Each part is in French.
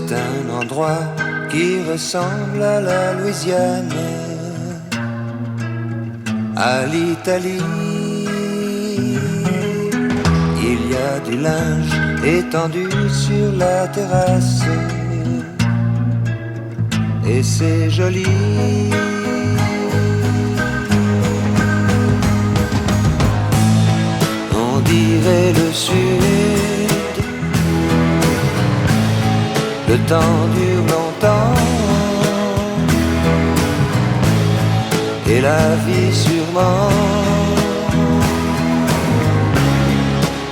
C'est un endroit qui ressemble à la Louisiane, à l'Italie. Il y a du linge étendu sur la terrasse, et c'est joli. On dirait le sud, le temps dure longtemps, et la vie sûrement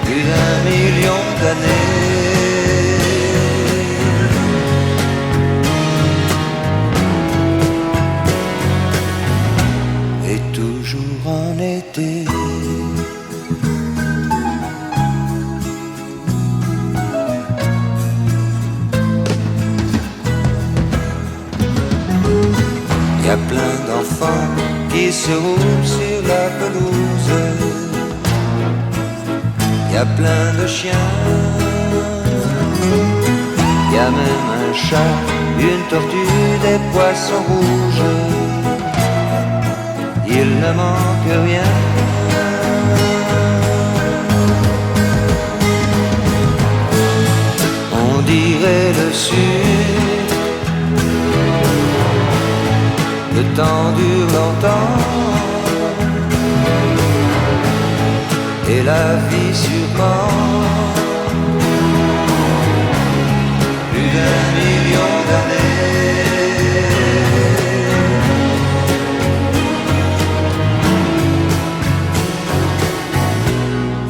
plus d'un million d'années. Et toujours en été. Y a plein d'enfants qui se roulent sur la pelouse. Y a plein de chiens. Y a même un chat, une tortue, des poissons rouges. Il ne manque rien. On dirait le sud. Le temps dure longtemps, et la vie sûrement plus d'un million d'années.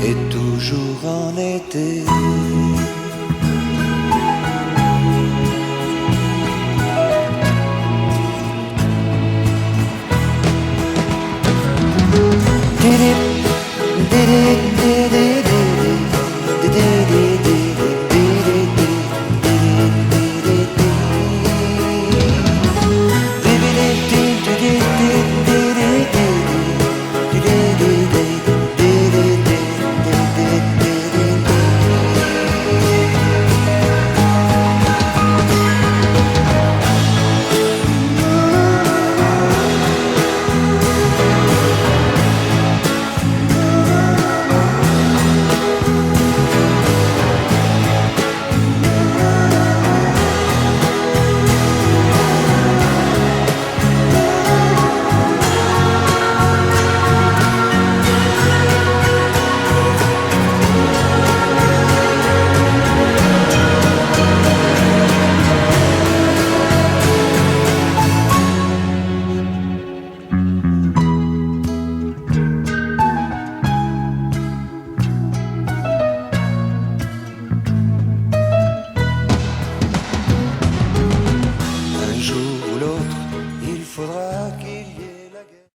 Et toujours en été.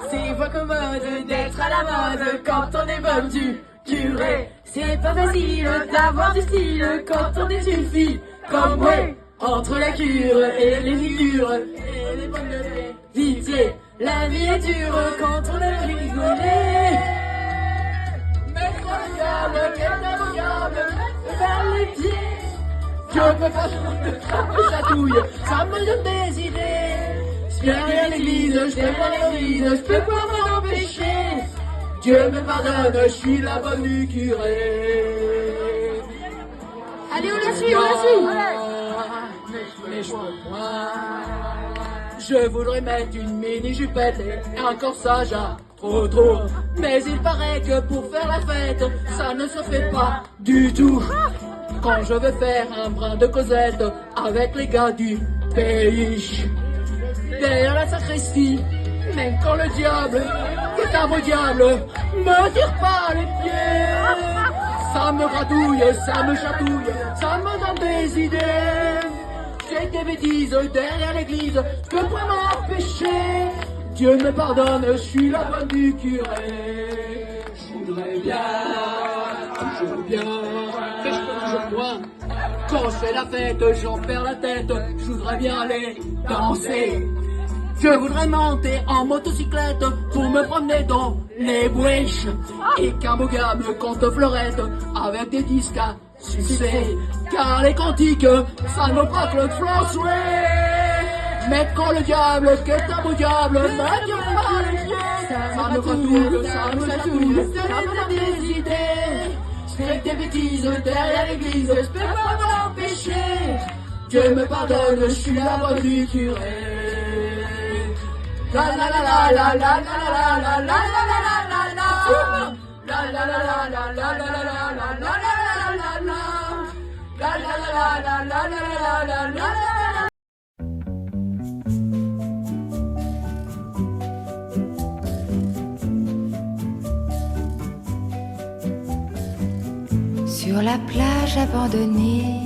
C'est pas commode d'être à la mode quand on est bonne du curé. C'est pas facile d'avoir du style quand on est une fille comme moi. Entre la cure et les figures et les bonnes de pitié, la vie est dure quand on aime rigoler. Mais quand le diable, quel diable, vers les pieds. Je peux pas ça me chatouille, ça me donne des idées. Je viens à l'église, je fais pas l'église, je peux pas m'en empêcher. Dieu me pardonne, je suis la bonne du curé. Allez, on la suit, on la suit. Mais je peux pas. Je voudrais mettre une mini-jupette et un corsage à trop. Mais il paraît que pour faire la fête, ça ne se fait pas du tout. Quand je veux faire un brin de causette avec les gars du pays, derrière la sacristie, même quand le diable, qui est un beau diable, me tire pas les pieds. Ça me gratouille, ça me chatouille, ça me donne des idées. J'ai des bêtises derrière l'église, je peux pas m'empêcher. Dieu me pardonne, je suis la bonne du curé. Je voudrais bien, toujours bien, mais je peux toujours moins. Quand je fais la fête, j'en perds la tête, je voudrais bien aller danser. Je voudrais monter en motocyclette pour me promener dans les bouches et qu'un beau gars me compte fleurette avec des disques à sucer. car les cantiques, ça me fera que le François. Mais quand le diable, qu'est un beau diable, me tire par les pieds, ça me fatouille, ça me chatouille, ça me donne des idées. Je fais des bêtises derrière l'église, je peux pas m'empêcher. Dieu me pardonne, je suis la voix du curé. La la la la la la la la la la la la la. La la la la la la la la la la la la la. La la la la la la la la la la. Sur la plage abandonnée,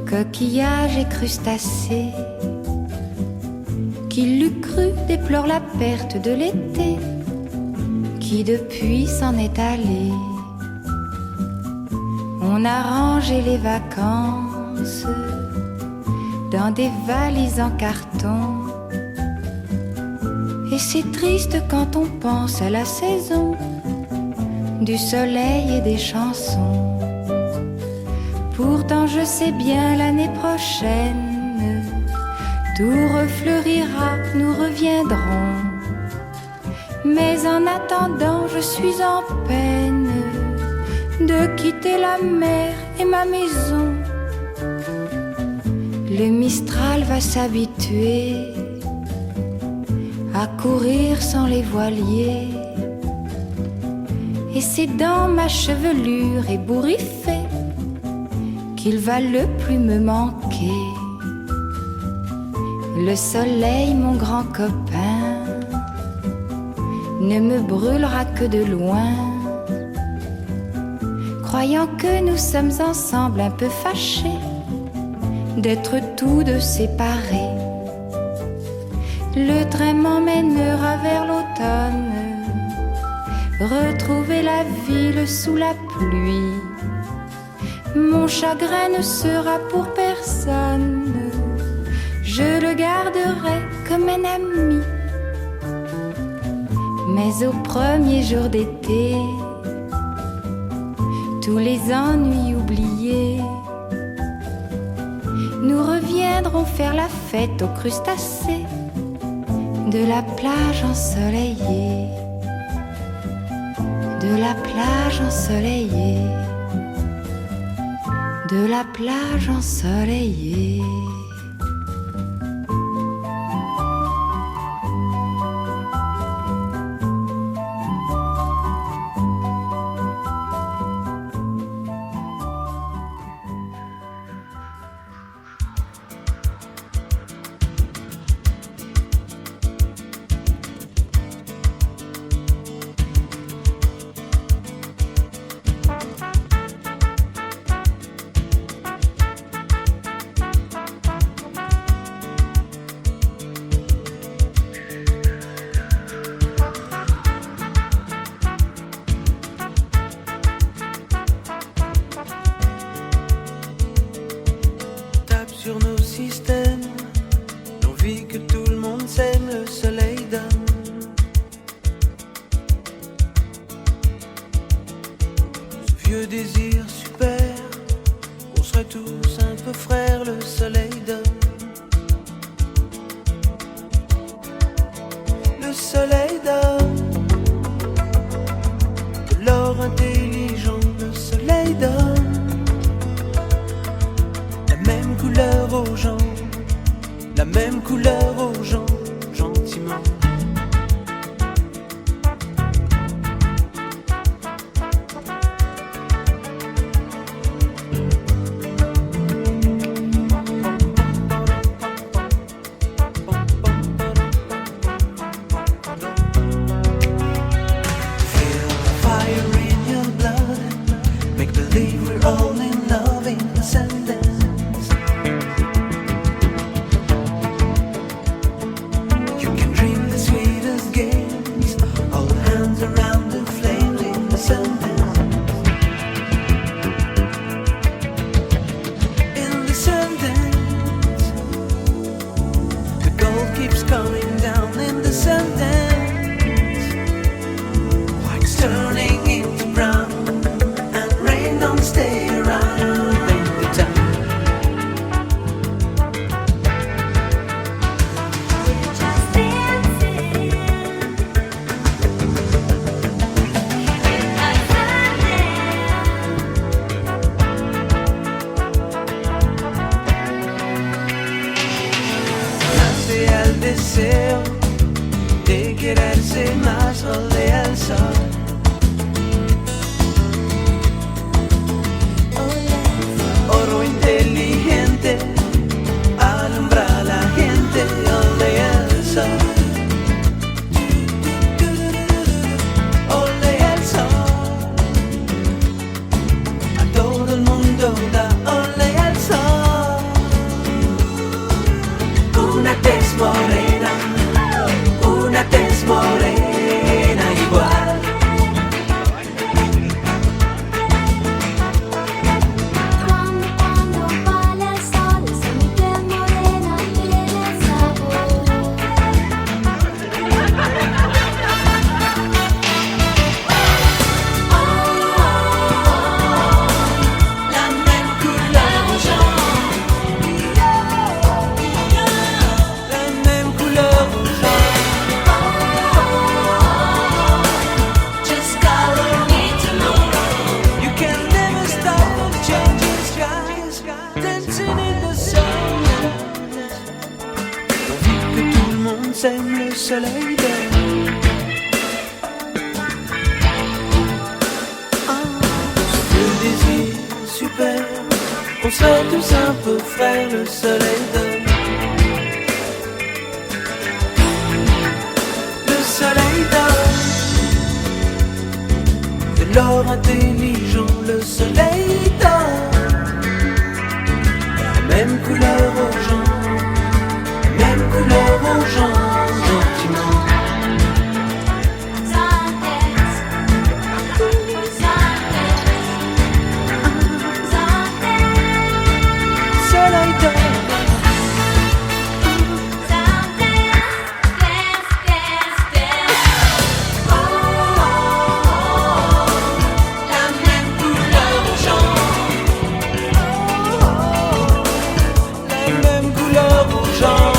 coquillages et crustacés, qui l'eût cru déplore la perte de l'été, qui depuis s'en est allé. On a rangé les vacances dans des valises en carton, et c'est triste quand on pense à la saison du soleil et des chansons. Pourtant je sais bien l'année prochaine tout refleurira, nous reviendrons. Mais en attendant je suis en peine de quitter la mer et ma maison. Le Mistral va s'habituer à courir sans les voiliers, et c'est dans ma chevelure ébouriffée qu'il va le plus me manquer. Le soleil, mon grand copain, ne me brûlera que de loin, croyant que nous sommes ensemble un peu fâchés d'être tous deux séparés. Le train m'emmènera vers l'automne, retrouver la ville sous la pluie. Mon chagrin ne sera pour personne, je le garderai comme un ami. Mais au premier jour d'été, tous les ennuis oubliés, nous reviendrons faire la fête aux crustacés de la plage ensoleillée, de la plage ensoleillée, de la plage ensoleillée. Sur nos systèmes, l'envie que tout le monde s'aime, le soleil donne. Ce vieux désir super, qu'on serait tous un peu frères, le soleil donne. Le soleil donne de l'or intelligent, le soleil donne couleur aux gens, la même couleur aux gens, gentiment. Feel the fire in your blood, make believe we're all in love in the sentence. el deseo de quererse más, olea el sol. Oro inteligente, alumbra a la gente, olea el sol. Olea el sol, a todo el mundo da, olea el sol. Una tez morena, una tez morena igual. Cuando vale el sol, si mi piel morena tiene sabor. La même couleur jaune, la même couleur jaune. Just color me tomorrow. You can never stop changing skies, dancing in the sun. Vu que tout le monde s'aime, le soleil donne. Le désir super, on serait tous un peu frères, le soleil donne. Le soleil donne. De l'or intelligent, le soleil donne. La même couleur aux gens, la même couleur aux gens, gentiment. Soleil donne. La même couleur aux gens, la même couleur aux gens.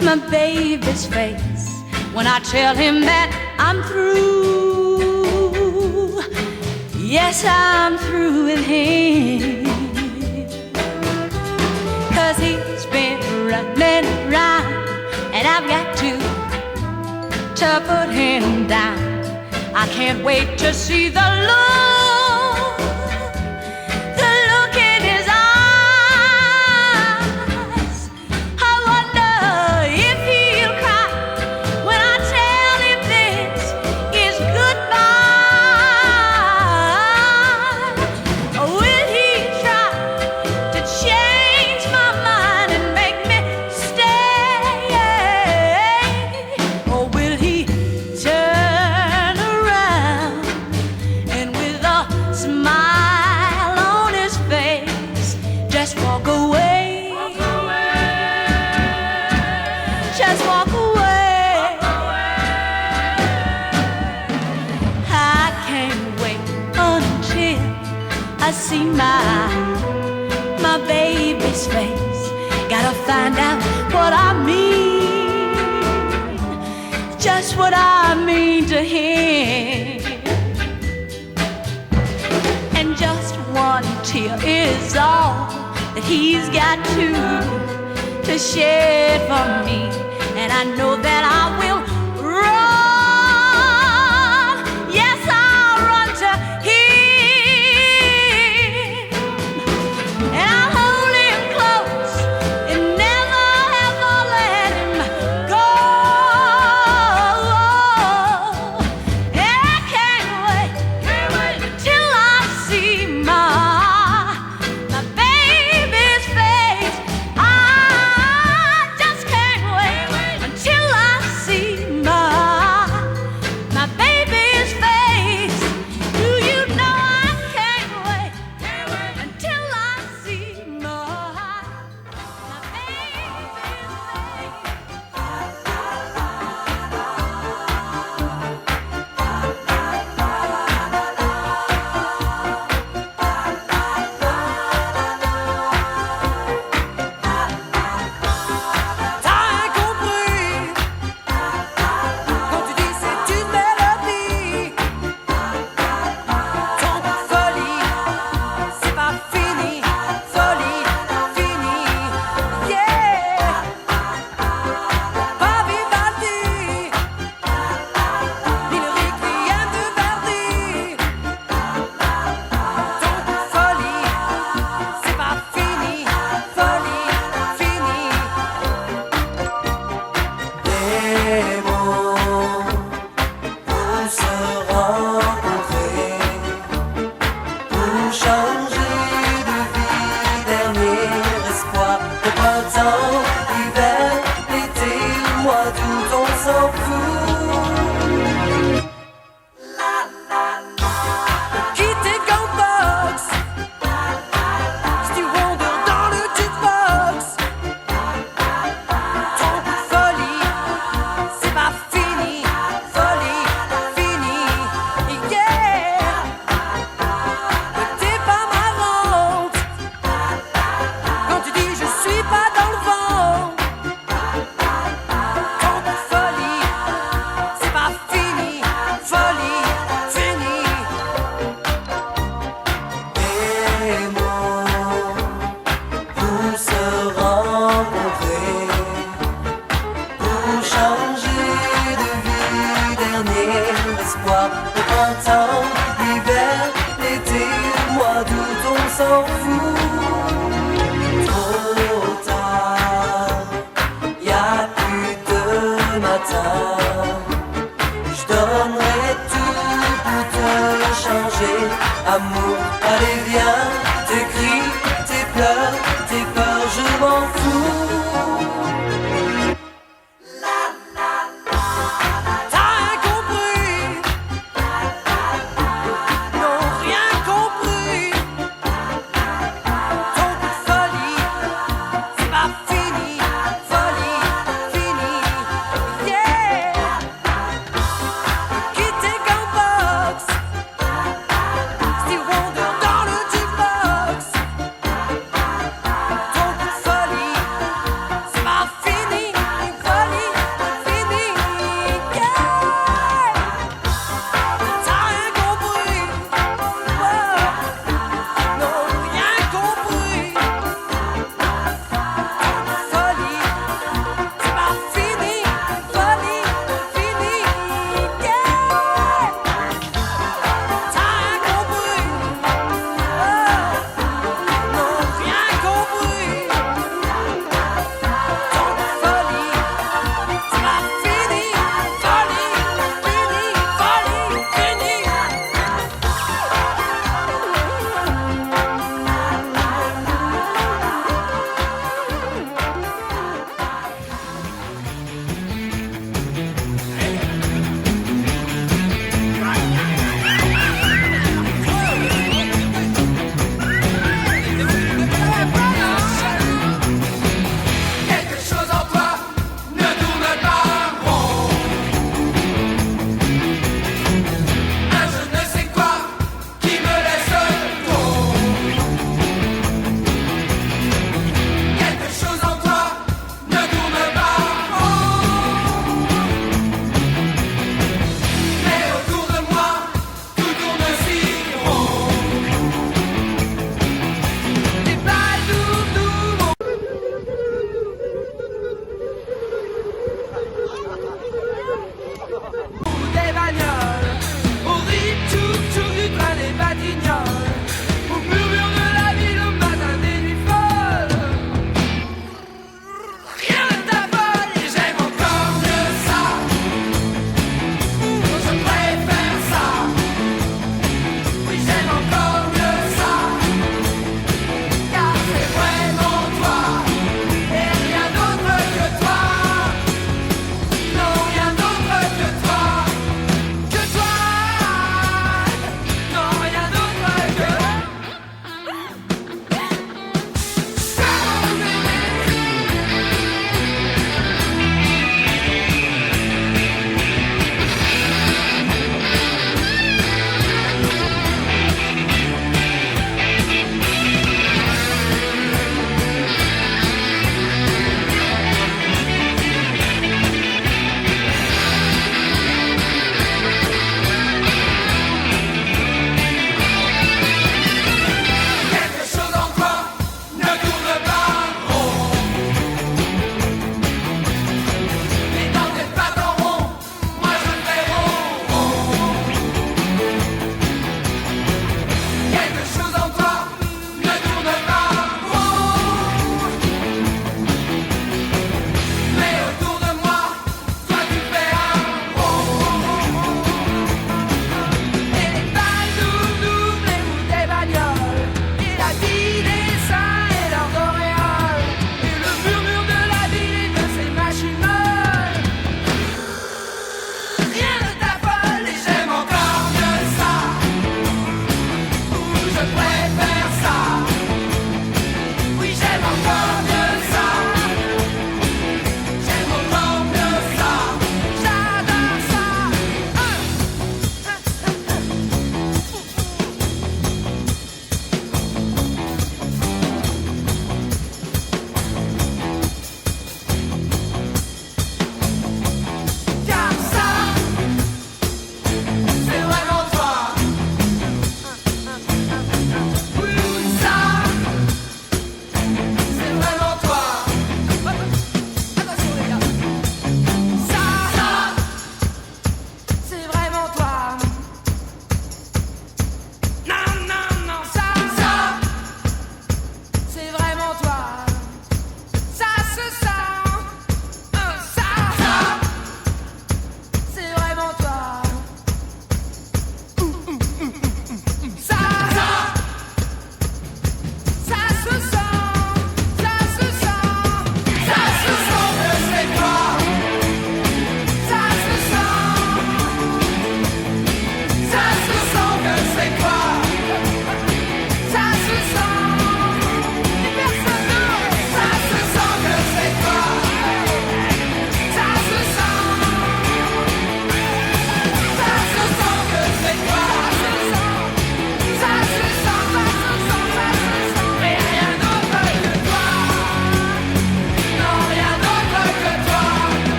My baby's face when I tell him that I'm through. Yes, I'm through with him, 'cause he's been running around and I've got to put him down. I can't wait to see the look in his eyes. I wonder if he'll cry when I tell him this is goodbye. Or will he try to change my mind and make me stay? Or will he turn around and with a smile on his face just walk away? Just walk away. I can't wait until I see my baby's face. Gotta find out what I mean, just what I mean to him. And just one tear is all that he's got to shed for me. And I know that I will run. Yes, I'll run to him, and I'll hold him close and never ever let him go. And I can't wait till I see my baby's face. I just can't wait until I see matin. Je donnerai tout pour te changer. Amour, allez viens, tes cris, tes pleurs, tes peurs, je m'en fous. Yeah.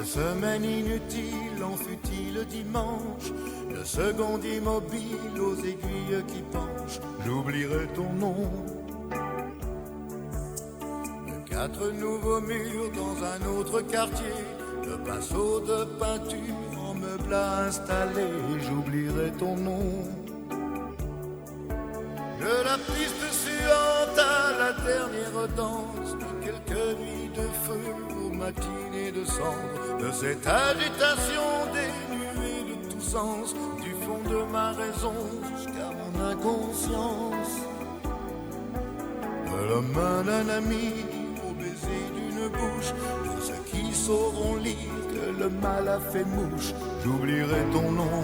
de semaine inutile en fut-il dimanche, de seconde immobile aux aiguilles qui penchent, j'oublierai ton nom. De 4 nouveaux murs dans un autre quartier, de pinceaux de peinture en meubles à installer, j'oublierai ton nom. De la piste suante à la dernière danse, de quelques nuits de feu aux matinées de cendre, de cette agitation dénuée de tout sens, du fond de ma raison jusqu'à mon inconscience. De la main d'un ami au baiser d'une bouche, pour ceux qui sauront lire que le mal a fait mouche, j'oublierai ton nom.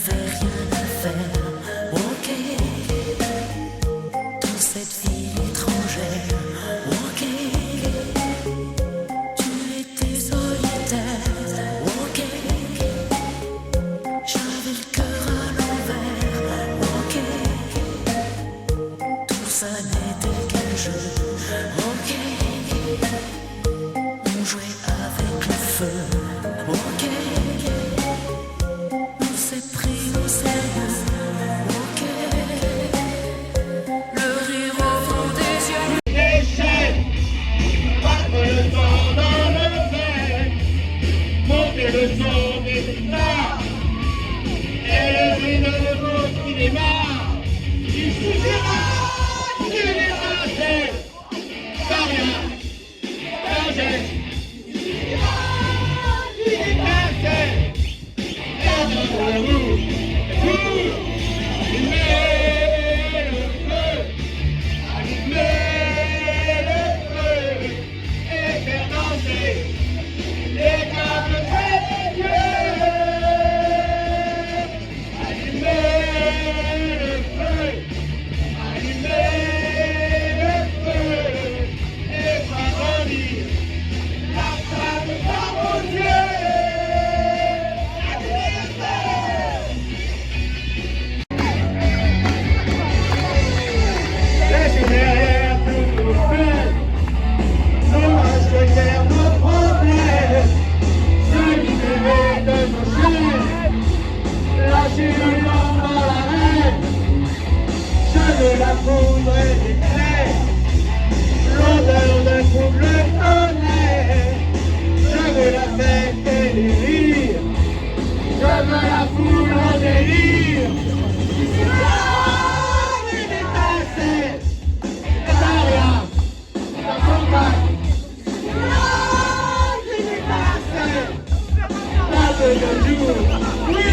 n'avais rien à faire. Ok, dans cette ville étrangère. Ok, tu étais solitaire. Ok, j'avais le cœur à l'envers. Ok, tout ça n'était qu'un jeu. Ok, on jouait avec le feu. Ok, on s'est pris au sérieux. Ok, le rire au fond des yeux. Échec, battre le sang dans le verre, monter le son des stars, élever le beau cinéma, il suffira d'une étincelle, sans rien, sans geste, il suffira d'une étincelle, et dans la roue, allumer le feu, allumer le feu, et faire danser les câbles des yeux, allumer le feu, allumer le feu, et faire grandir la flamme dans vos yeux. Laissez derrière tous nos peines, nos masques derrière nos problèmes, se libérer de nos chaînes, lâcher le vent dans l'arène. Je veux la poudre et des crêpes, l'odeur d'un couple tonnerre. Je veux la fête et les rires, je veux la foule en délire. Ici là, une étincelle, pas rien, dans son bac. Ici là, une étincelle, pas de jour. Oui,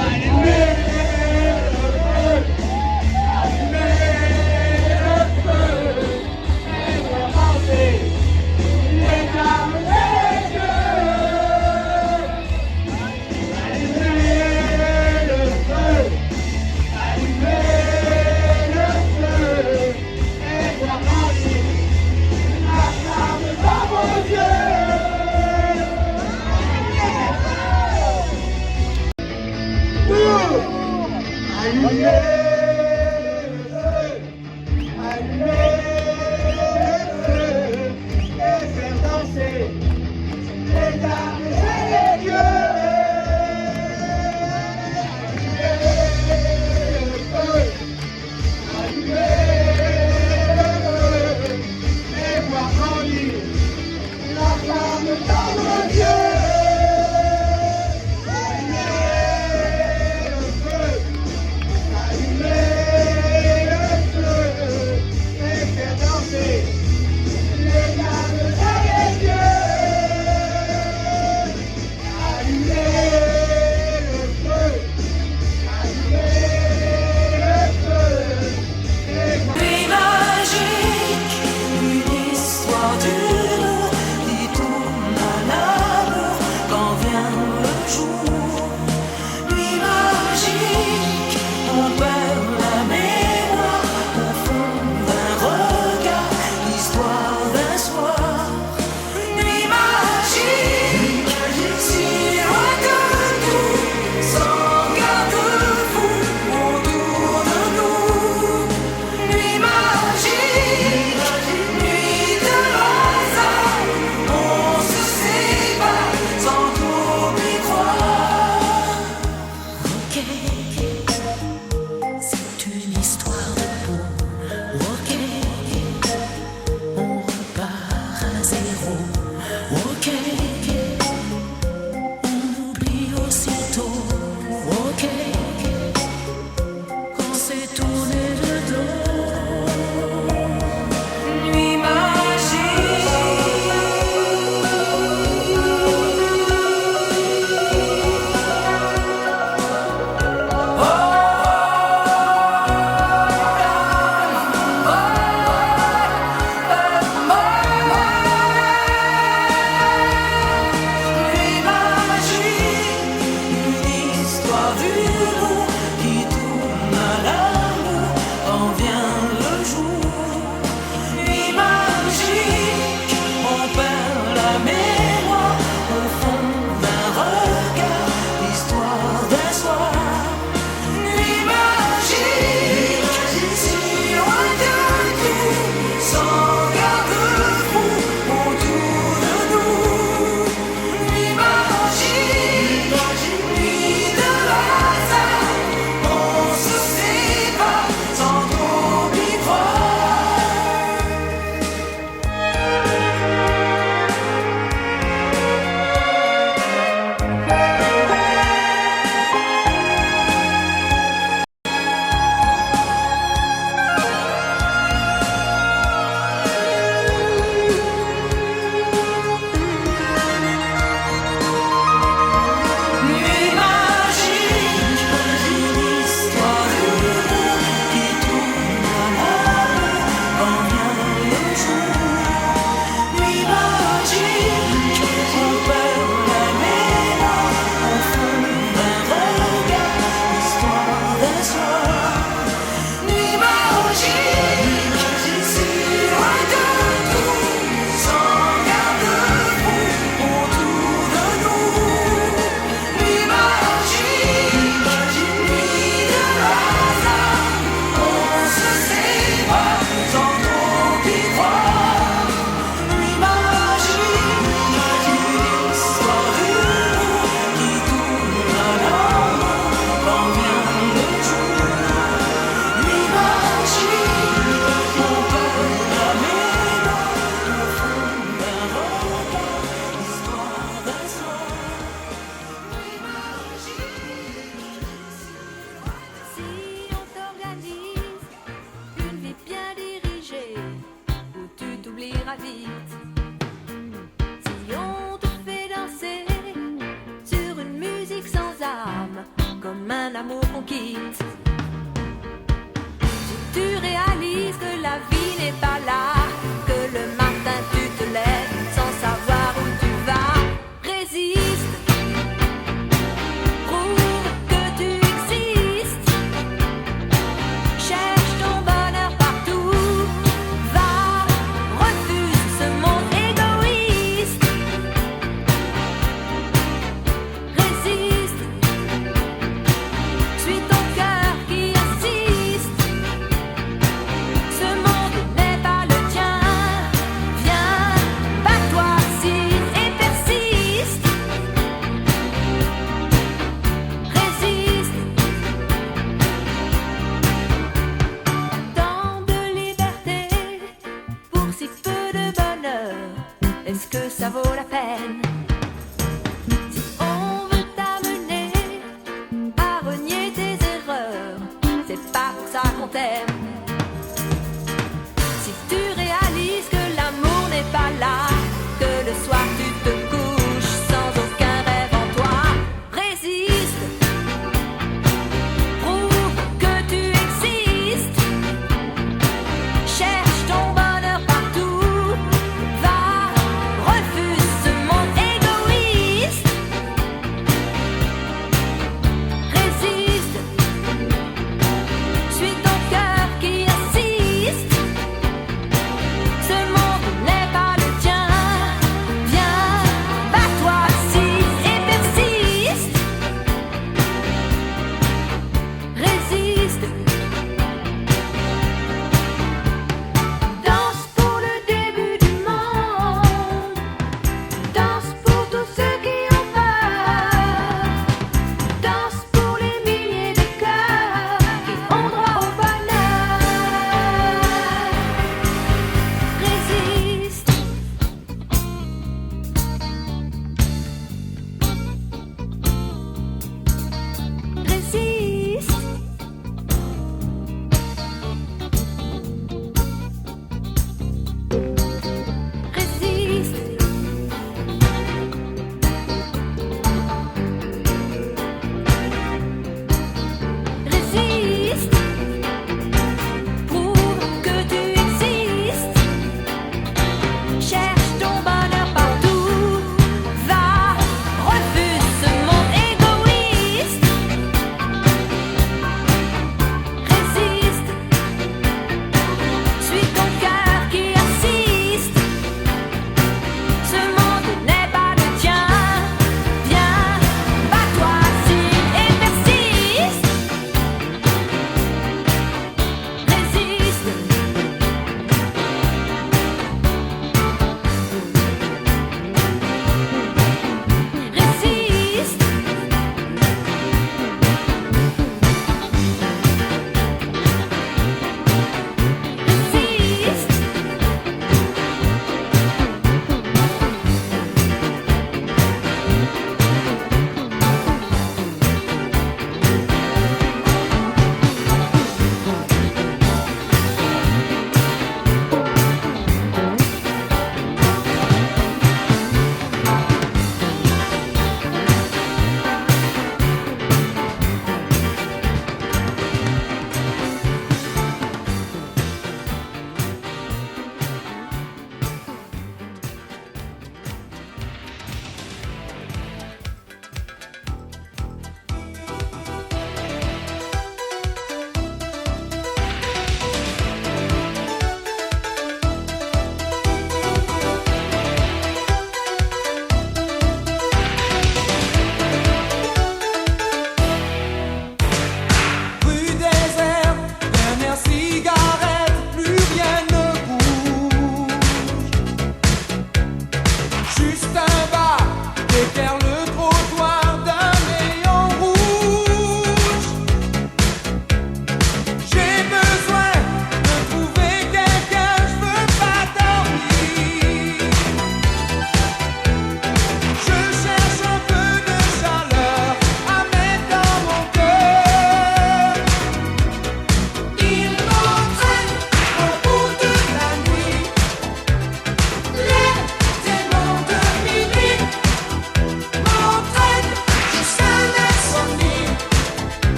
allumer le feu, allumer le feu, et voir danser les câbles des yeux. Allumer le feu, allumer le feu, et voir grandir la flamme dans vos yeux. Allumer le feu, allumer le feu, et faire danser les dames et les dieux. Allumer le feu, et voir grandir la flamme dans vos yeux. Nuit magique, une histoire d'amour qui tourne à l'amour quand vient le jour. Nuit magique, on perd la mémoire au fond d'un regard, l'histoire d'un soir. Nuit magique, si loin de tout, sans garde-fou autour de nous. Nuit magique, nuit de hasard, on se sépare sans trop y croire. quitte. Si tu réalises que la vie n'est pas là, que le matin tu te lèves sans savoir où tu vas, résiste, prouve que tu existes, cherche ton bonheur partout, va, refuse ce monde égoïste, résiste, suis ton cœur,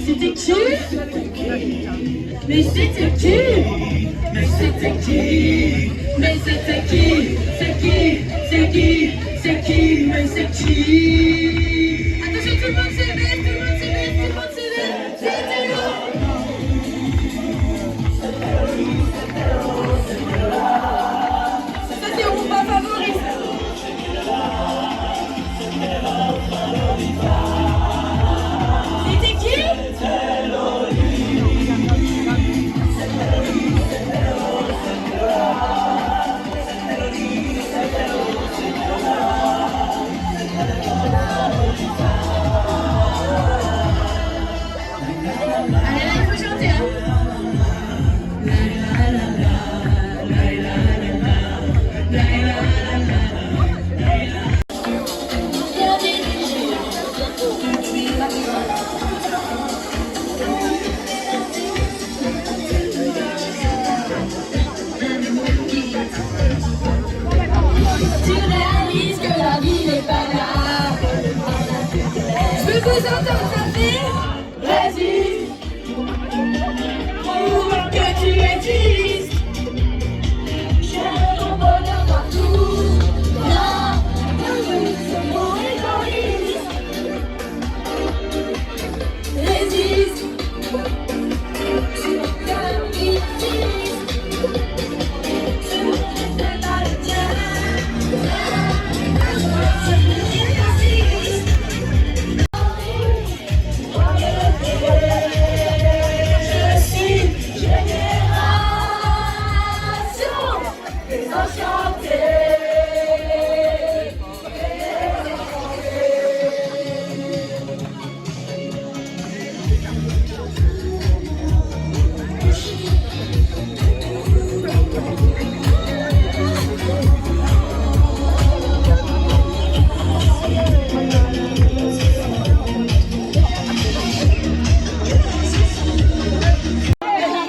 c'était qui? Mais c'était qui? Mais c'était qui? Mais c'était qui? C'est qui? C'est qui? C'est qui? Mais c'est qui? Attention, tout le monde s'éveille, tout le monde s'éveille, tout le monde s'éveille. C'était l'eau. Ça c'est mon pas favori. C'était qui? Allez là, il faut chanter hein. Tu réalises que la vie n'est pas là. Je veux vous entendre chanter. Résiste pour que tu existes. Cherche ton bonheur partout. Là, ce mot égoïste. Résiste. Tu te victimes. Ce monde n'est pas le tien. Je suis génération enchantée.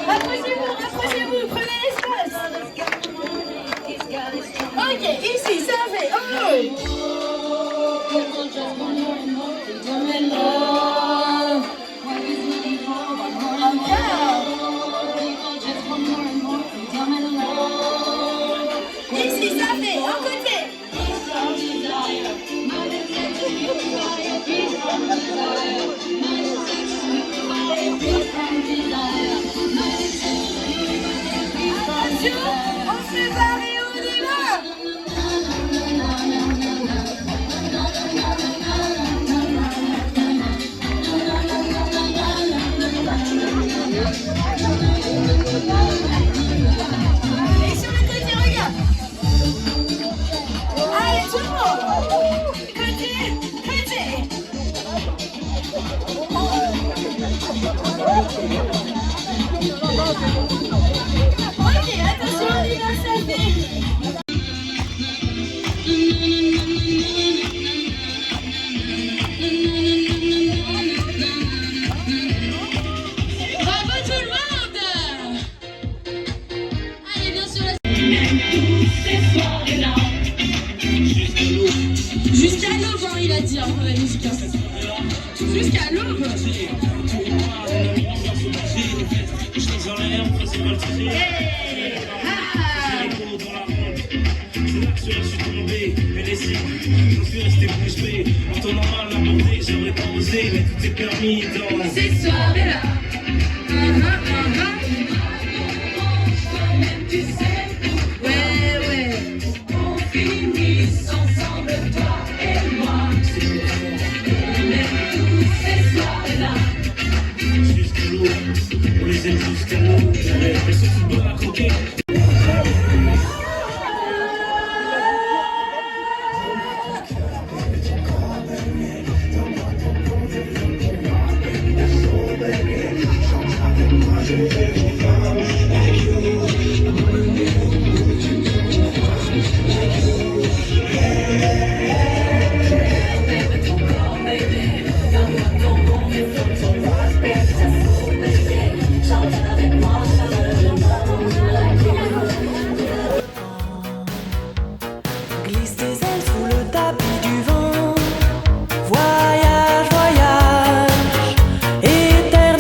Rapprochez-vous, prenez l'espace. Ok, ici, ça fait Ici, ça fait un côté. Attention, on se prépare et on y va. Et sur le côté, regarde. Allez, tout le monde. Côté, côté. Ok, attention, on y va, ça fait. Bravo tout le monde. Allez, bien sûr, jusqu'à l'aube, hein, il a dit, hein, la musique. Jusqu'à l'aube. Hey, ah. Je suis tombé, mais laissez, je suis resté bouche bée. En temps normal abordé, j'aurais pas osé, mais tout est permis dans Cette soirée-là. Ouais, ouais. On finit ensemble, toi et moi. On aime tous ces soirées-là. jusqu'à l'eau. On les aime jusqu'à l'eau. Elles sont toutes bonnes à croquer. Glisse tes ailes sous le tapis du vent. Voyage, voyage, éternel.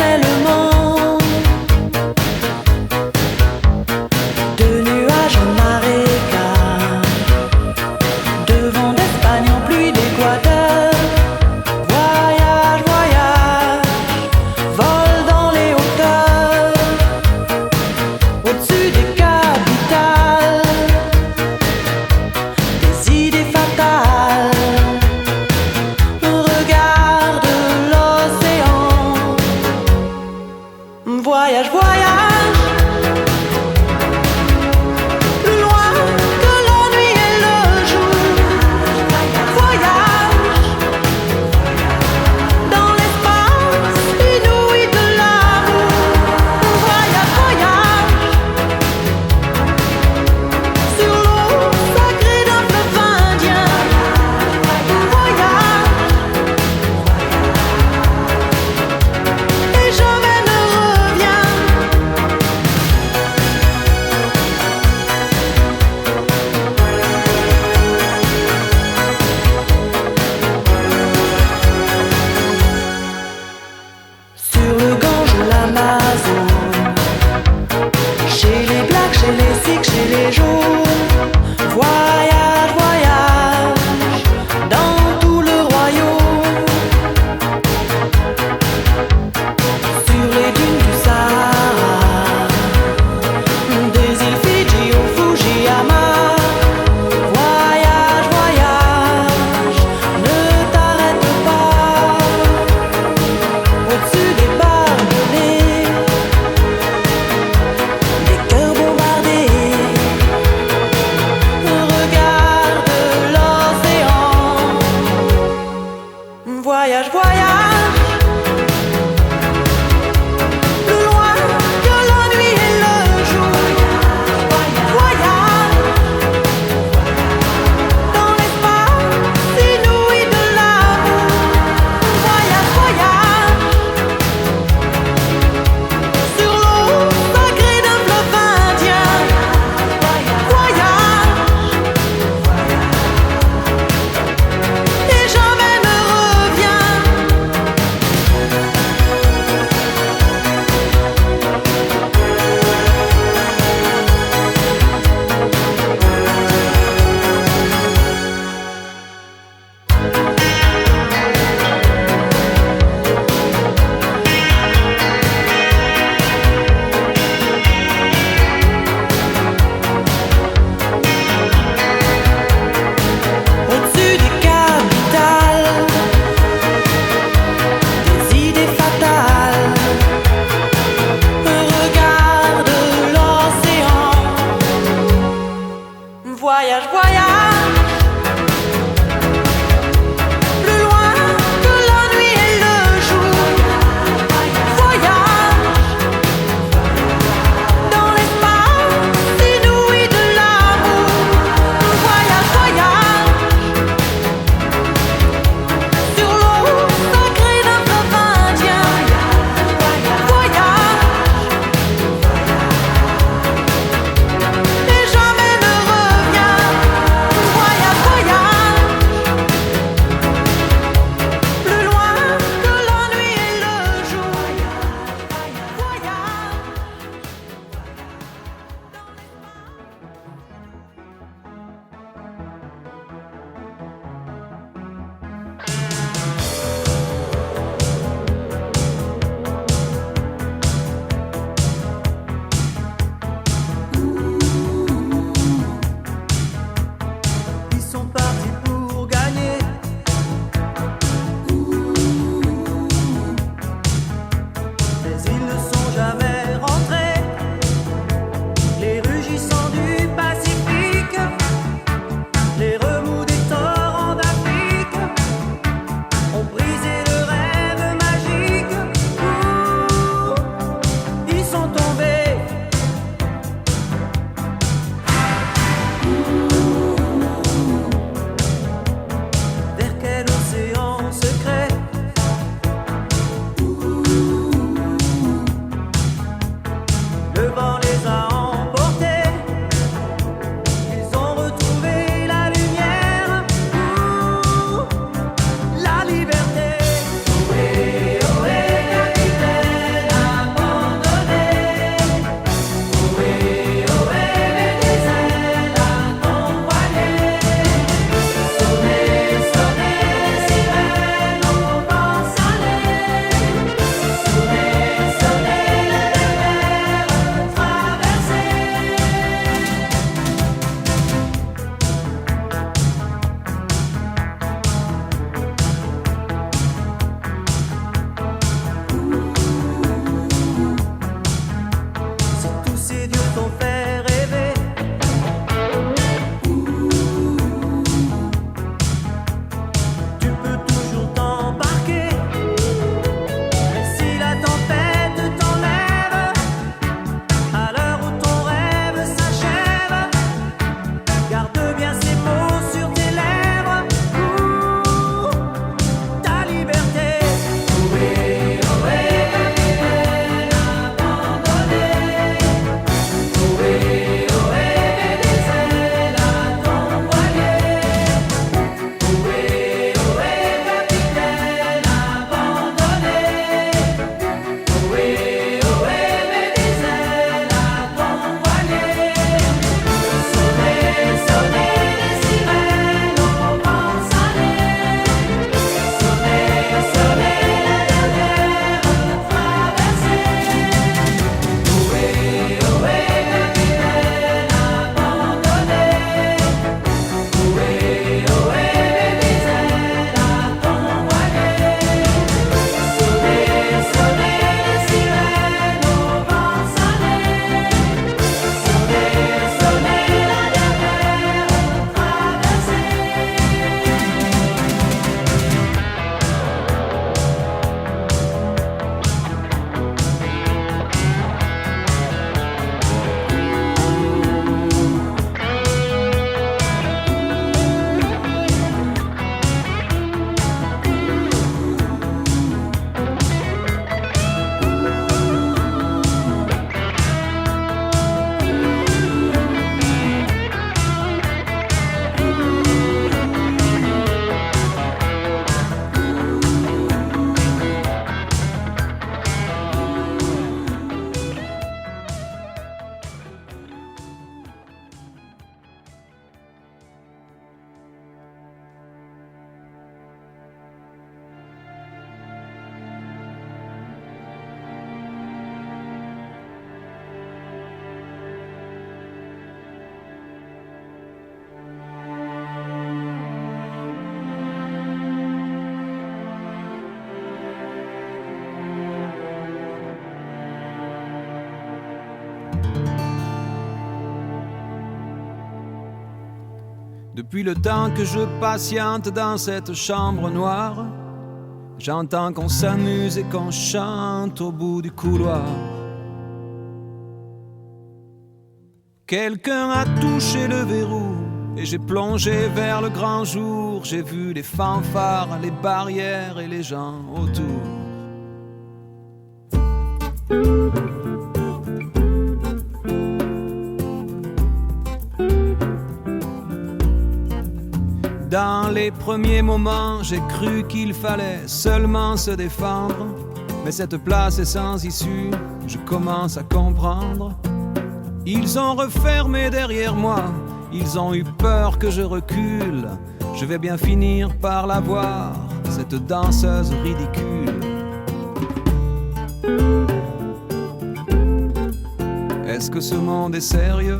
Depuis le temps que je patiente dans cette chambre noire, j'entends qu'on s'amuse et qu'on chante au bout du couloir. Quelqu'un a touché le verrou et j'ai plongé vers le grand jour. J'ai vu les fanfares, les barrières et les gens autour. Dans les premiers moments, j'ai cru qu'il fallait seulement se défendre. Mais cette place est sans issue, je commence à comprendre. Ils ont refermé derrière moi, ils ont eu peur que je recule. Je vais bien finir par la voir, cette danseuse ridicule. Est-ce que ce monde est sérieux ?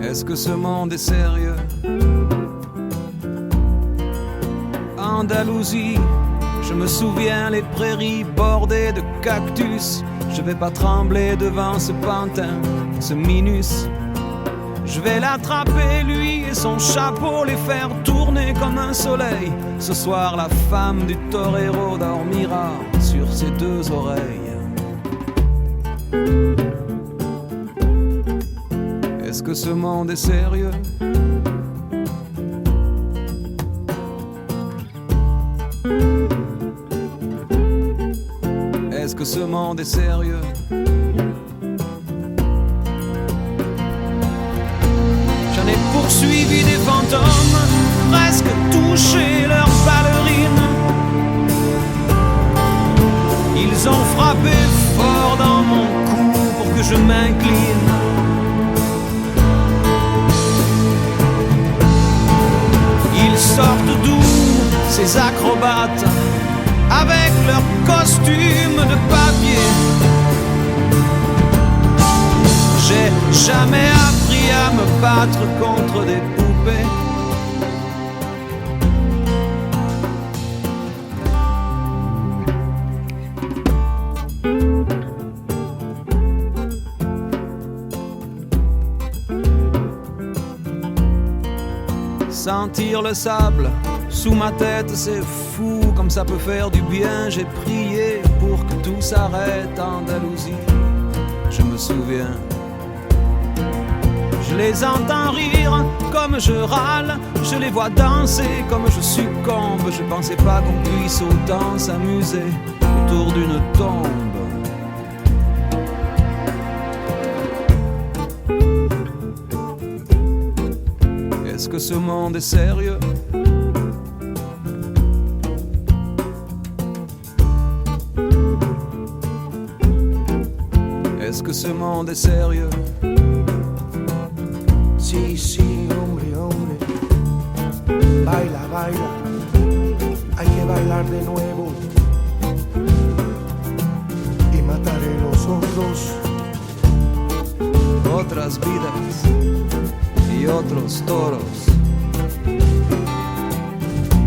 Est-ce que ce monde est sérieux ? Andalousie, je me souviens les prairies bordées de cactus. Je vais pas trembler devant ce pantin, ce minus. Je vais l'attraper lui et son chapeau, les faire tourner comme un soleil. Ce soir la femme du torero dormira sur ses deux oreilles. Est-ce que ce monde est sérieux ? Est-ce que ce monde est sérieux ? J'en ai poursuivi des fantômes, presque touché leurs ballerines. Ils ont frappé fort dans mon cou pour que je m'incline. Ils sortent d'où, ces acrobates, avec leurs costumes de papier. J'ai jamais appris à me battre contre des poupées. Sentir le sable sous ma tête, c'est fou comme ça peut faire du bien. J'ai prié pour que tout s'arrête, Andalousie, je me souviens. Je les entends rire comme je râle, je les vois danser comme je succombe. Je pensais pas qu'on puisse autant s'amuser autour d'une tombe. Est-ce que ce monde est sérieux ? Est-ce que ce monde est sérieux ? Sí, sí, hombre, hombre. Baila, baila. Hay que bailar de nuevo. Y mataré los otros. Otras vidas y otros toros,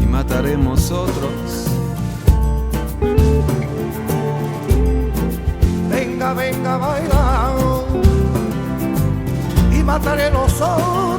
y mataremos otros. Venga, venga, baila, y mataré los otros.